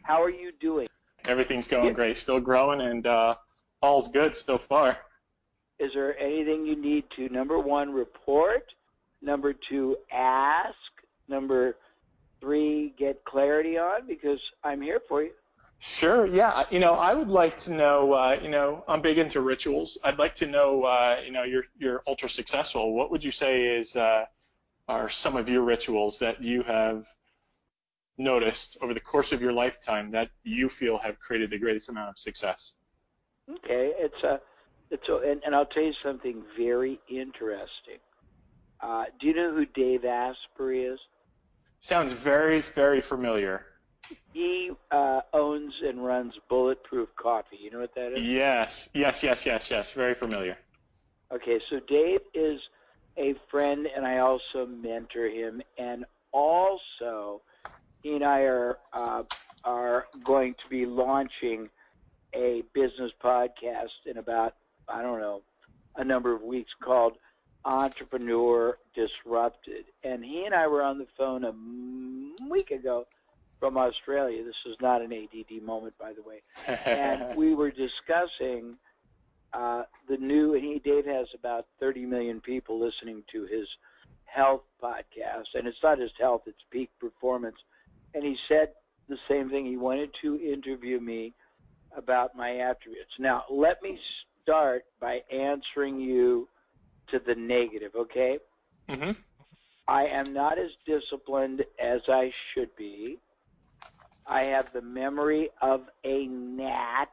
How are you doing? Everything's going great. Still growing, and all's good so far. Is there anything you need to, number one, report, number two, ask, number three, get clarity on? Because I'm here for you. Sure, yeah. I would like to know, I'm big into rituals. I'd like to know, you're ultra successful. What would you say are some of your rituals that you have noticed over the course of your lifetime that you feel have created the greatest amount of success? Okay, and I'll tell you something very interesting. Do you know who Dave Asprey is? Sounds very, very familiar. He owns and runs Bulletproof Coffee. You know what that is? Yes. Very familiar. Okay, so Dave is a friend, and I also mentor him. And also, he and I are going to be launching a business podcast in about, I don't know, a number of weeks called Entrepreneur Disrupted. And he and I were on the phone a week ago from Australia. This is not an ADD moment, by the way. And we were discussing the new, and Dave has about 30 million people listening to his health podcast. And it's not just health, it's peak performance. And he said the same thing. He wanted to interview me about my attributes. Now, let me start by answering you to the negative, okay? Mm-hmm. I am not as disciplined as I should be. I have the memory of a gnat.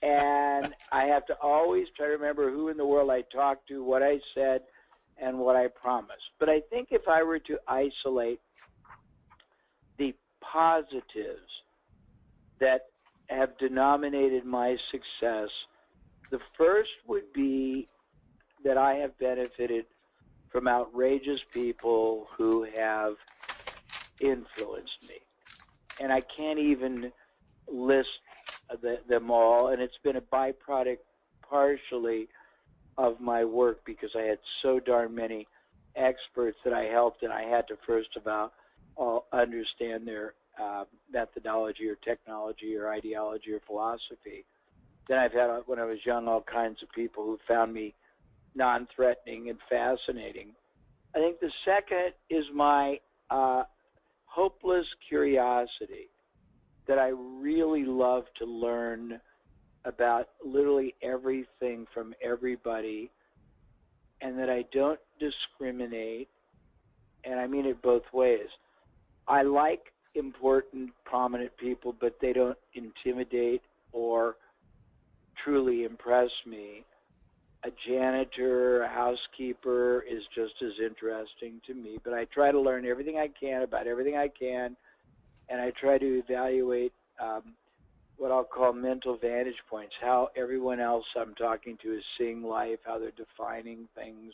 And I have to always try to remember who in the world I talked to, what I said, and what I promised. But I think if I were to isolate the positives that have denominated my success, the first would be that I have benefited from outrageous people who have influenced me. And I can't even list them all, and it's been a byproduct partially of my work because I had so darn many experts that I helped, and I had to first of all understand their methodology or technology or ideology or philosophy. Then I've had, when I was young, all kinds of people who found me non-threatening and fascinating. I think the second is my hopeless curiosity, that I really love to learn about literally everything from everybody, and that I don't discriminate, and I mean it both ways. I like important, prominent people, but they don't intimidate or truly impress me. A janitor, a housekeeper is just as interesting to me, but I try to learn everything I can about everything I can, and I try to evaluate what I'll call mental vantage points, how everyone else I'm talking to is seeing life, how they're defining things,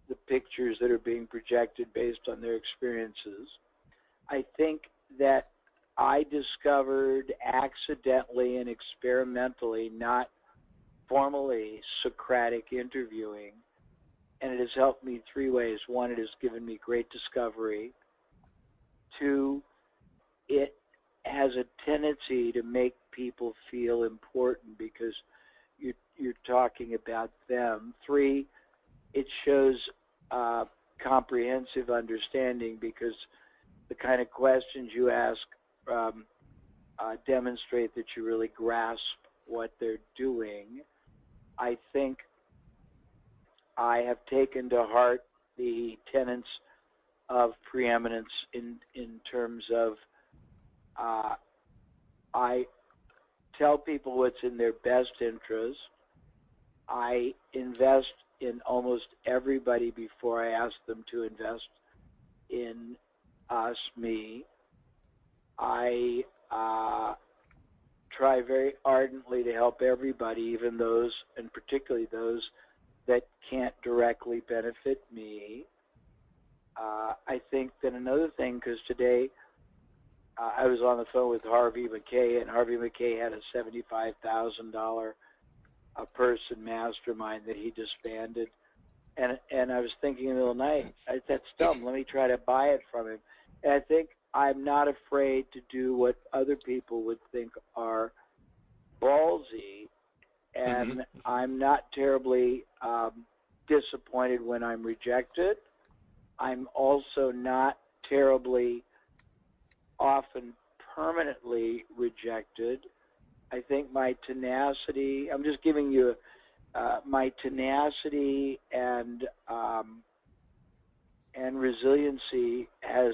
the pictures that are being projected based on their experiences. I think that I discovered accidentally and experimentally, not formally, Socratic interviewing, and it has helped me three ways. One, it has given me great discovery. Two, it has a tendency to make people feel important because you're talking about them. Three, it shows comprehensive understanding because the kind of questions you ask demonstrate that you really grasp what they're doing. I think I have taken to heart the tenets of preeminence in terms of I tell people what's in their best interest. I invest in almost everybody before I ask them to invest in us, me. I try very ardently to help everybody, even those, and particularly those that can't directly benefit me. I think that another thing, because today I was on the phone with Harvey McKay, and Harvey McKay had a $75,000 a person mastermind that he disbanded. And I was thinking in the middle of the night, that's dumb. Let me try to buy it from him. And I think I'm not afraid to do what other people would think are ballsy, and I'm not terribly disappointed when I'm rejected. I'm also not terribly often permanently rejected. I think my tenacity, I'm just giving you my tenacity and resiliency has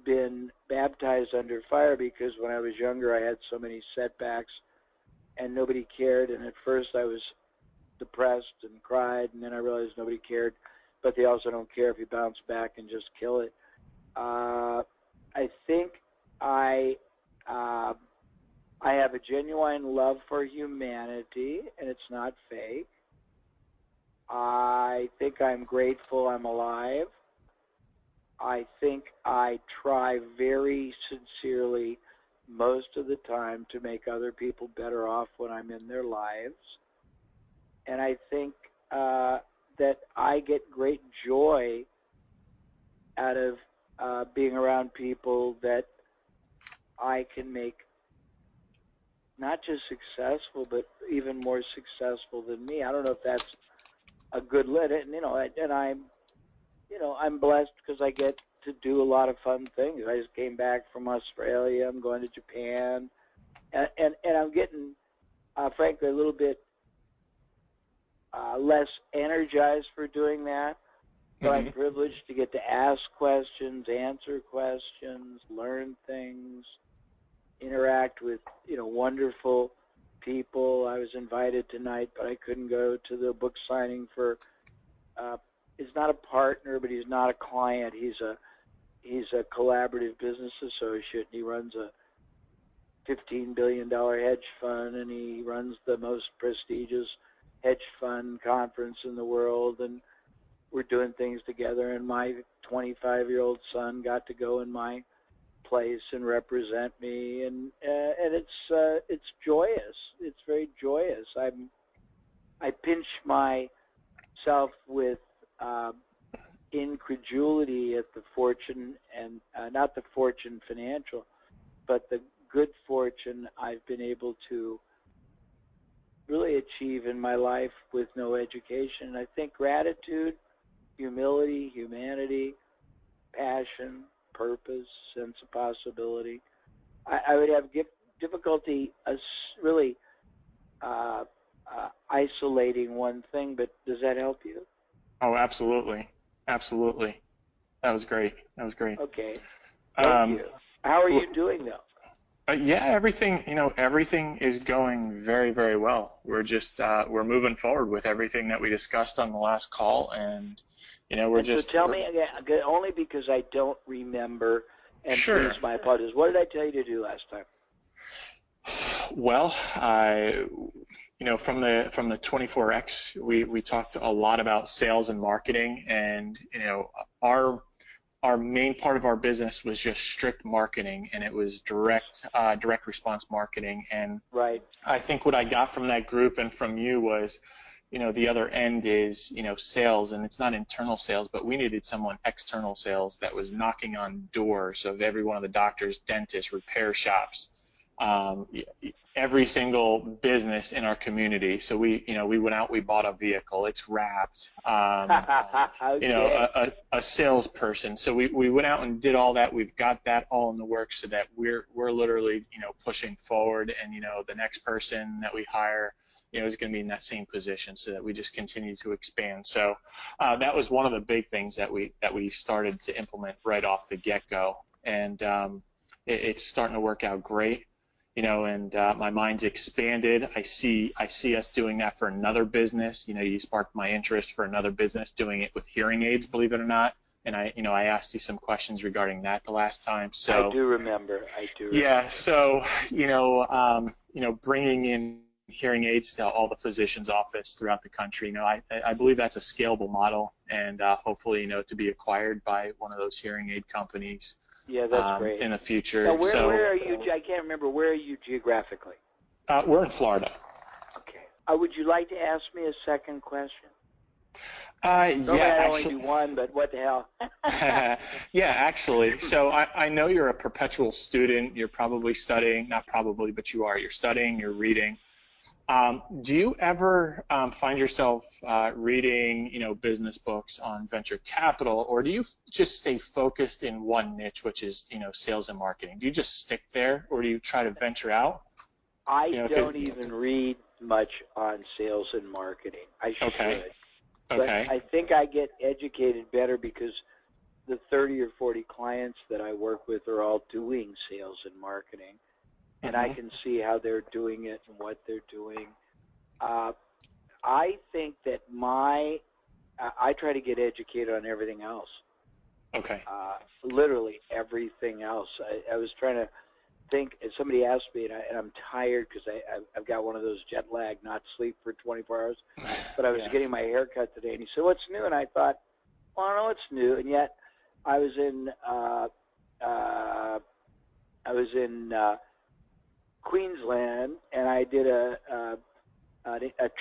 been baptized under fire, because when I was younger I had so many setbacks and nobody cared, and at first I was depressed and cried, and then I realized nobody cared, but they also don't care if you bounce back and just kill it. I think I I have a genuine love for humanity, and it's not fake. I think I'm grateful I'm alive. I think I try very sincerely most of the time to make other people better off when I'm in their lives. And I think that I get great joy out of being around people that I can make not just successful, but even more successful than me. I don't know if that's a good lit, and I'm blessed because I get to do a lot of fun things. I just came back from Australia. I'm going to Japan, and I'm getting, frankly, a little bit less energized for doing that. But I'm privileged to get to ask questions, answer questions, learn things, interact with wonderful people. I was invited tonight, but I couldn't go to the book signing for. He's not a partner, but he's not a client. He's a collaborative business associate. And he runs a $15 billion hedge fund, and he runs the most prestigious hedge fund conference in the world. And we're doing things together. And my 25-year-old son got to go in my place and represent me, and it's joyous. It's very joyous. I pinch myself with incredulity at the fortune, and not the fortune financial, but the good fortune I've been able to really achieve in my life with no education. I think gratitude, humility, humanity, passion, purpose, sense of possibility. I would have difficulty really isolating one thing, but does that help you? Oh, absolutely. Absolutely. That was great. Okay. Thank you. How are you doing, though? Yeah, everything is going very, very well. We're just, we're moving forward with everything that we discussed on the last call, and So tell me again, only because I don't remember, and sure. Please, my apologies. What did I tell you to do last time? Well, from the 24X, we talked a lot about sales and marketing, and our main part of our business was just strict marketing, and it was direct response marketing. And right. I think what I got from that group and from you was, the other end is, sales, and it's not internal sales, but we needed someone external sales that was knocking on doors of every one of the doctors, dentists, repair shops, every single business in our community. So we went out, we bought a vehicle, it's wrapped, Okay. a salesperson. So we went out and did all that. We've got that all in the works, so that we're literally, pushing forward, and, the next person that we hire, is going to be in that same position, so that we just continue to expand. So that was one of the big things that we started to implement right off the get-go, and it's starting to work out great. And my mind's expanded. I see us doing that for another business. You sparked my interest for another business, doing it with hearing aids, believe it or not. And I asked you some questions regarding that the last time. So I do remember. Yeah. So bringing in hearing aids to all the physicians' office throughout the country. I believe that's a scalable model, and hopefully, to be acquired by one of those hearing aid companies. Yeah, that's great. In the future. Now, where are you? I can't remember. Where are you geographically? We're in Florida. Okay. Would you like to ask me a second question? Normally Yeah, I only actually, do one, but what the hell? yeah, actually. So I know you're a perpetual student. You're probably studying, not probably, but you are. You're studying, you're reading. Do you ever find yourself reading, business books on venture capital, or do you just stay focused in one niche, which is, sales and marketing? Do you just stick there, or do you try to venture out? I Because don't even read much on sales and marketing. I okay, should, but okay, I think I get educated better because the 30 or 40 clients that I work with are all doing sales and marketing, and I hmm can see how they're doing it and what they're doing. Uh, I think that I try to get educated on everything else, okay, literally everything else. I was trying to think, and somebody asked me, and I'm tired because I've got one of those jet lag, not sleep for 24 hours. But I was getting yes, my hair cut today, and he said, "What's new?" And I thought, "Well, I don't know what's new." And yet, I was in uh, I was in Queensland, and I did a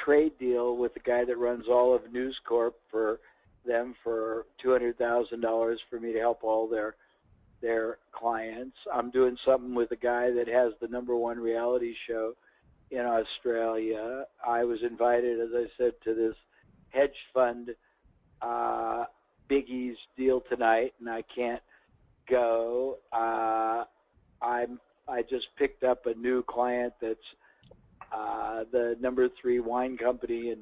trade deal with the guy that runs all of News Corp for them for $200,000 for me to help all their clients. I'm doing something with a guy that has the #1 reality show in Australia. I was invited, as I said, to this hedge fund uh, Biggie's deal tonight, and I can't go. I just picked up a new client that's the #3 wine company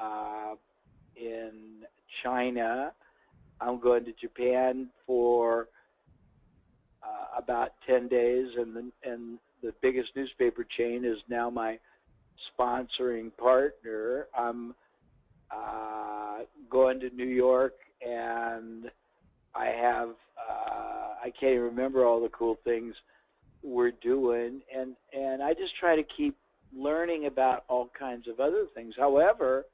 uh, in China. I'm going to Japan for about 10 days, and the biggest newspaper chain is now my sponsoring partner. I'm going to New York, and I have I can't even remember all the cool things we're doing, and I just try to keep learning about all kinds of other things. However,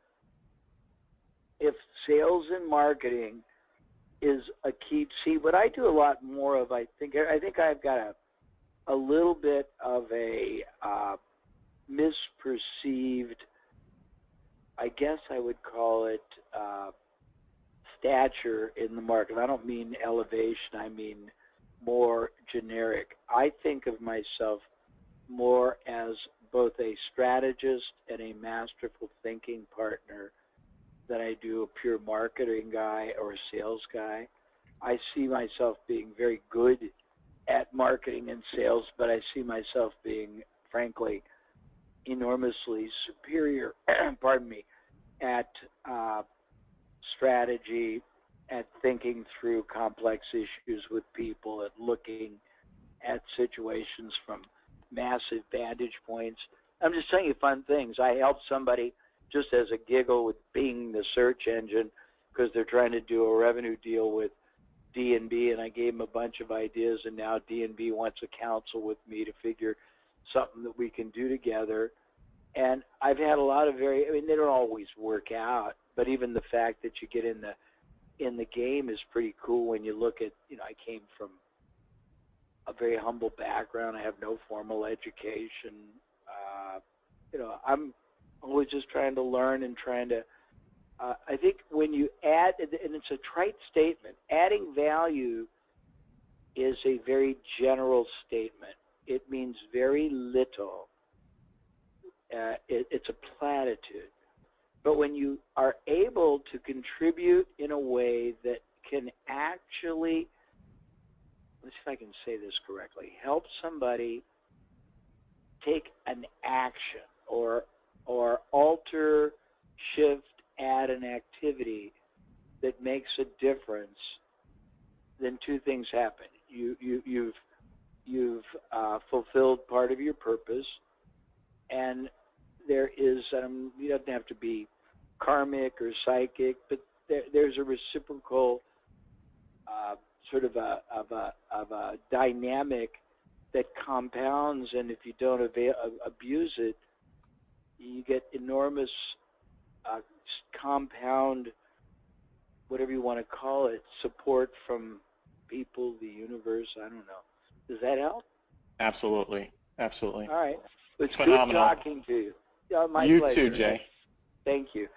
if sales and marketing is a key, see what I do a lot more of, I think I've got a little bit of a misperceived, I guess I would call it stature in the market. I don't mean elevation, I mean more generic. I think of myself more as both a strategist and a masterful thinking partner than I do a pure marketing guy or a sales guy. I see myself being very good at marketing and sales, but I see myself being, frankly, enormously superior, pardon me, at strategy, at thinking through complex issues with people, at looking at situations from massive vantage points. I'm just telling you fun things. I helped somebody just as a giggle with Bing, the search engine, because they're trying to do a revenue deal with D&B, and I gave them a bunch of ideas, and now D&B wants a council with me to figure something that we can do together. And I've had a lot of I mean, they don't always work out, but even the fact that you get in the game is pretty cool when you look at, I came from a very humble background. I have no formal education. I'm always just trying to learn and trying to. I think when you add, and it's a trite statement, adding value is a very general statement. It means very little. It's a platitude. But when you are able to contribute in a way that can actually, let's see if I can say this correctly, help somebody take an action or alter, shift, add an activity that makes a difference, then two things happen. You've fulfilled part of your purpose, and there is you don't have to be karmic or psychic, but there's a reciprocal uh, sort of a dynamic that compounds, and if you don't abuse it, you get enormous uh, compound, whatever you want to call it, support from people, the universe. I don't know. Does that help? absolutely, absolutely, All right. It's good phenomenal. talking to you. Yeah, my You too, pleasure. Jay. Thank you.